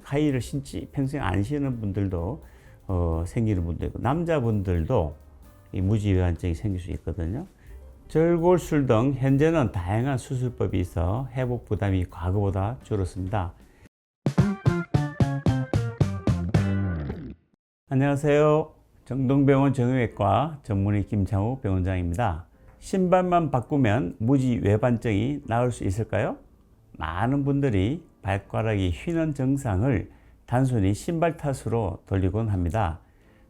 하이힐을 신지 평생 안 신는 분들도 생기는 분도 있고, 남자분들도 이 무지외환증이 생길 수 있거든요. 절골술 등 현재는 다양한 수술법이 있어 회복 부담이 과거보다 줄었습니다. 안녕하세요. 정동병원 정형외과 전문의 김창우 병원장입니다. 신발만 바꾸면 무지외반증이 나을 수 있을까요? 많은 분들이 발가락이 휘는 증상을 단순히 신발 탓으로 돌리곤 합니다.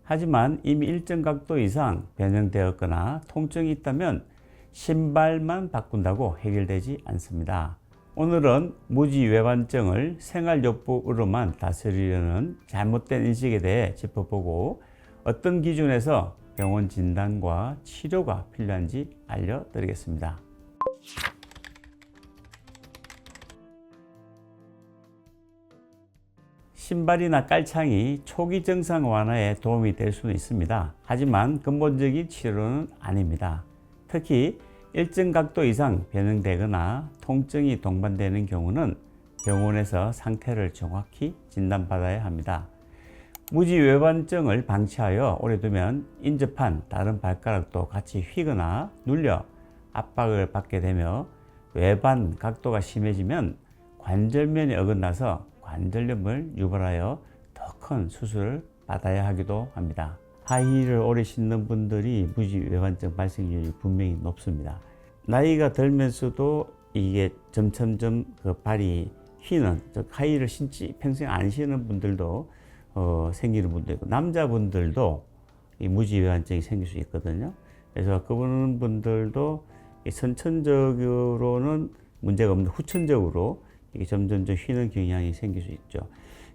하지만 이미 일정 각도 이상 변형되었거나 통증이 있다면 신발만 바꾼다고 해결되지 않습니다. 오늘은 무지외반증을 생활요법으로만 다스리려는 잘못된 인식에 대해 짚어보고 어떤 기준에서 병원 진단과 치료가 필요한지 알려드리겠습니다. 신발이나 깔창이 초기 증상 완화에 도움이 될 수는 있습니다. 하지만 근본적인 치료는 아닙니다. 특히 일정 각도 이상 변형되거나 통증이 동반되는 경우는 병원에서 상태를 정확히 진단받아야 합니다. 무지외반증을 방치하여 오래 두면 인접한 다른 발가락도 같이 휘거나 눌려 압박을 받게 되며 외반 각도가 심해지면 관절면이 어긋나서 관절염을 유발하여 더 큰 수술을 받아야 하기도 합니다. 하이힐을 오래 신는 분들이 무지외반증 발생률이 분명히 높습니다. 나이가 들면서도 이게 점점점 그 발이 휘는, 즉 하이힐을 신지 평생 안 신는 분들도 생기는 분도 있고, 남자분들도 이 무지외반증이 생길 수 있거든요. 그래서 그분들도 선천적으로는 문제가 없는데 후천적으로 이게 점점 휘는 경향이 생길 수 있죠.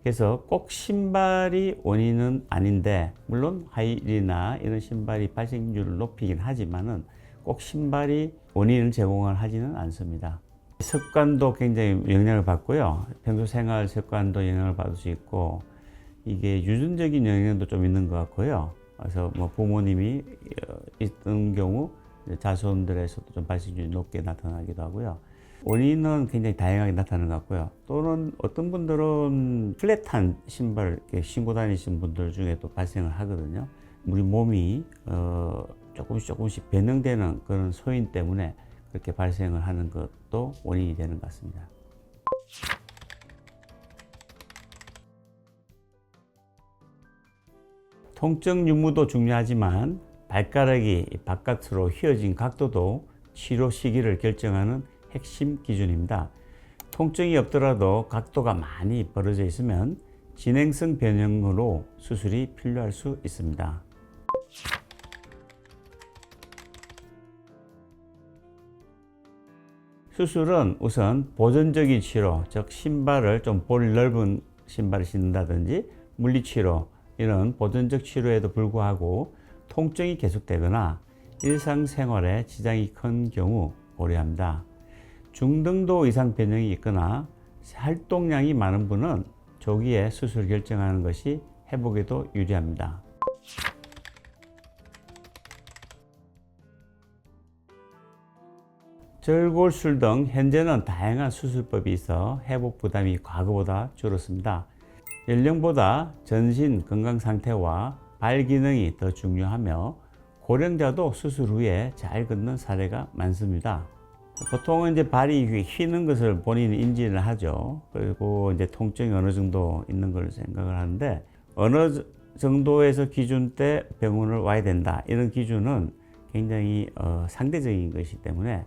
그래서 꼭 신발이 원인은 아닌데, 물론 하이힐이나 이런 신발이 발생률을 높이긴 하지만은 꼭 신발이 원인을 제공을 하지는 않습니다. 습관도 굉장히 영향을 받고요. 평소 생활 습관도 영향을 받을 수 있고, 이게 유전적인 영향도 좀 있는 것 같고요. 그래서 뭐 부모님이 있던 경우 자손들에서도 좀 발생률이 높게 나타나기도 하고요. 원인은 굉장히 다양하게 나타나는 것 같고요. 또는 어떤 분들은 플랫한 신발 신고 다니시는 분들 중에도 발생을 하거든요. 우리 몸이 조금씩 변형되는 그런 소인 때문에 그렇게 발생을 하는 것도 원인이 되는 것 같습니다. 통증 유무도 중요하지만 발가락이 바깥으로 휘어진 각도도 치료 시기를 결정하는 핵심 기준입니다. 통증이 없더라도 각도가 많이 벌어져 있으면 진행성 변형으로 수술이 필요할 수 있습니다. 수술은 우선 보존적인 치료, 즉 신발을 좀 볼 넓은 신발을 신는다든지 물리치료, 이런 보존적 치료에도 불구하고 통증이 계속되거나 일상생활에 지장이 큰 경우 고려합니다. 중등도 이상 변형이 있거나 활동량이 많은 분은 조기에 수술 결정하는 것이 회복에도 유리합니다. 절골술 등 현재는 다양한 수술법이 있어 회복 부담이 과거보다 줄었습니다. 연령보다 전신 건강 상태와 발 기능이 더 중요하며 고령자도 수술 후에 잘 걷는 사례가 많습니다. 보통은 이제 발이 휘는 것을 본인이 인지를 하죠. 그리고 이제 통증이 어느 정도 있는 걸 생각을 하는데, 어느 정도에서 기준대 병원을 와야 된다, 이런 기준은 굉장히 상대적인 것이기 때문에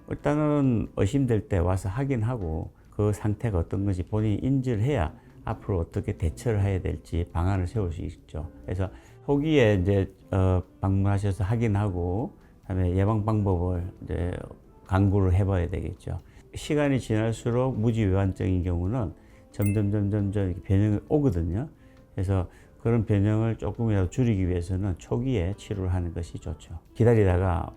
일단은 의심될 때 와서 확인하고 그 상태가 어떤 것이 본인이 인지를 해야 앞으로 어떻게 대처를 해야 될지 방안을 세울 수 있죠. 그래서 초기에 이제 방문하셔서 확인하고, 그다음에 예방 방법을 이제 강구를 해봐야 되겠죠. 시간이 지날수록 무지외환증인 경우는 점점 변형이 오거든요. 그래서 그런 변형을 조금이라도 줄이기 위해서는 초기에 치료를 하는 것이 좋죠. 기다리다가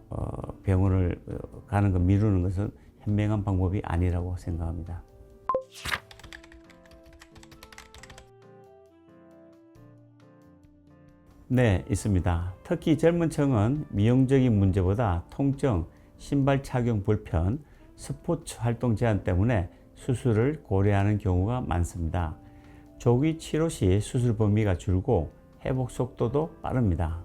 병원을 가는 거 미루는 것은 현명한 방법이 아니라고 생각합니다. 네, 있습니다. 특히 젊은 층은 미용적인 문제보다 통증, 신발 착용 불편, 스포츠 활동 제한 때문에 수술을 고려하는 경우가 많습니다. 조기 치료 시 수술 범위가 줄고 회복 속도도 빠릅니다.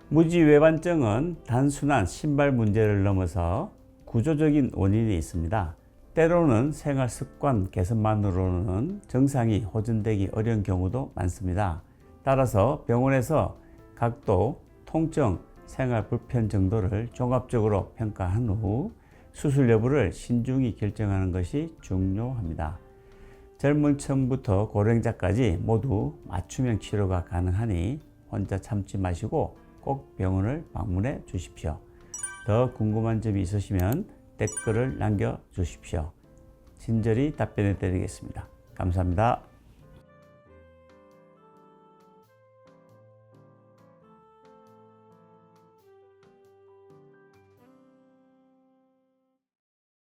무지외반증은 단순한 신발 문제를 넘어서 구조적인 원인이 있습니다. 때로는 생활 습관 개선만으로는 증상이 호전되기 어려운 경우도 많습니다. 따라서 병원에서 각도, 통증, 생활 불편 정도를 종합적으로 평가한 후 수술 여부를 신중히 결정하는 것이 중요합니다. 젊은 층부터 고령자까지 모두 맞춤형 치료가 가능하니 혼자 참지 마시고 꼭 병원을 방문해 주십시오. 더 궁금한 점이 있으시면 댓글을 남겨주십시오. 친절히 답변해 드리겠습니다. 감사합니다.